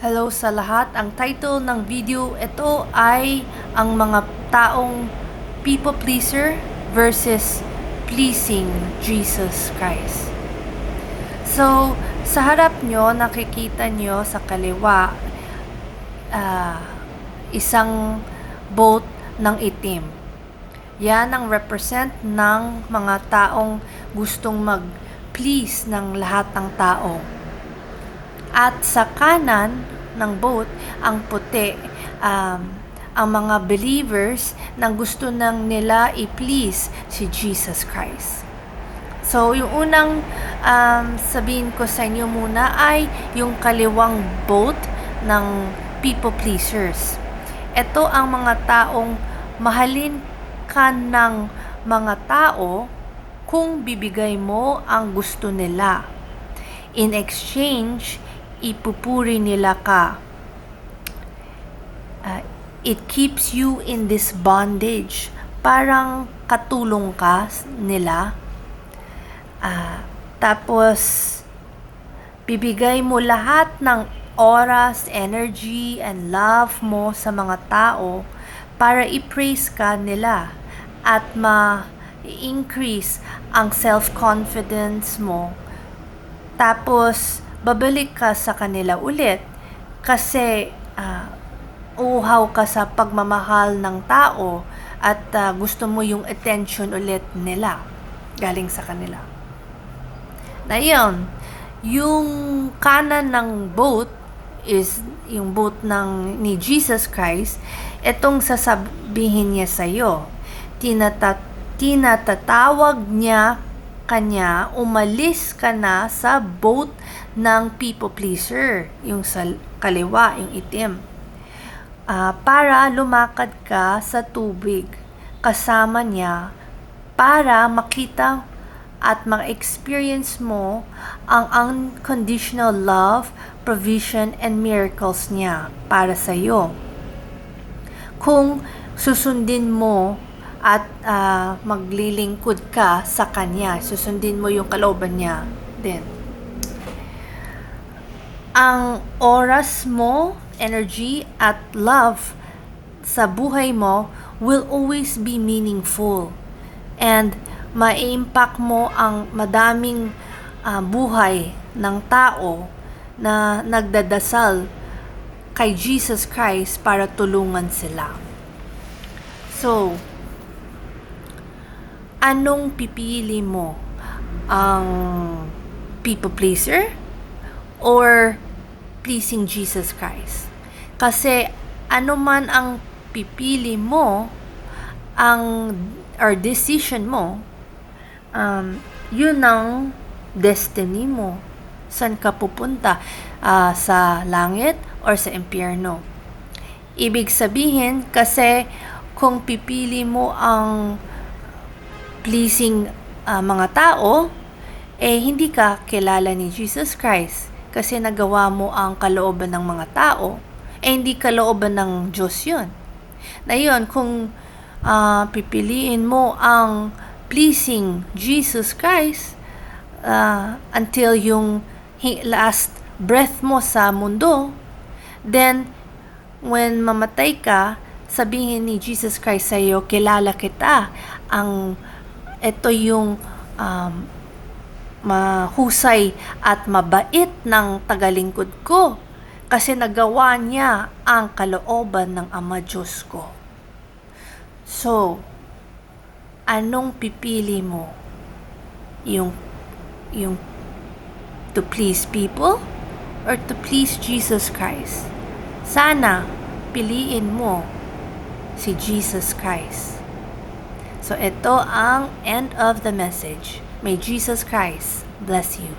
Hello sa lahat. Ang title ng video ito ay ang mga taong people pleaser versus pleasing Jesus Christ. So, sa harap nyo, nakikita nyo sa kaliwa isang boat ng itim. Yan ang represent ng mga taong gustong mag-please ng lahat ng tao. At sa kanan ng boat, ang puti, ang mga believers na gusto nang nila i-please si Jesus Christ. So, yung unang sabihin ko sa inyo muna ay yung kaliwang boat ng people pleasers. Ito ang mga taong mahalin ka ng mga tao kung bibigay mo ang gusto nila. In exchange, ipupuri nila ka. It keeps you in this bondage. Parang katulong ka nila. Tapos, bibigay mo lahat ng oras, energy, and love mo sa mga tao para i-praise ka nila at ma-increase ang self-confidence mo. Tapos, babalik ka sa kanila ulit kasi uhaw ka sa pagmamahal ng tao at gusto mo yung attention ulit nila galing sa kanila. Na yun, yung kanan ng boat is yung boat ni Jesus Christ. Itong sasabihin niya sa iyo, tinatatawag niya kanya, umalis ka na sa boat ng people pleaser, yung sa kaliwa, yung itim, para lumakad ka sa tubig kasama niya para makita at ma-experience mo ang unconditional love, provision, and miracles niya para sa iyo. Kung susundin mo at maglilingkod ka sa kanya, susundin mo yung kalooban niya din. Ang oras mo, energy, at love sa buhay mo will always be meaningful. And ma-impact mo ang madaming buhay ng tao na nagdadasal kay Jesus Christ para tulungan sila. So, anong pipili mo? Ang people pleaser or pleasing Jesus Christ? Kasi ano man ang pipili mo, or decision mo, yun ang destiny mo. Saan ka pupunta? Sa langit or sa impyerno? Ibig sabihin, kasi kung pipili mo ang pleasing mga tao, hindi ka kilala ni Jesus Christ kasi nagawa mo ang kalooban ng mga tao, hindi kalooban ng Diyos yun. Na yun, kung pipiliin mo ang pleasing Jesus Christ until yung last breath mo sa mundo, then when mamatay ka, sabihin ni Jesus Christ sa iyo, kilala kita, ito yung mahusay at mabait ng tagalingkod ko kasi nagawa niya ang kalooban ng Ama Diyos ko. So, anong pipili mo? Yung to please people or to please Jesus Christ? Sana piliin mo si Jesus Christ. So, ito ang end of the message. May Jesus Christ bless you.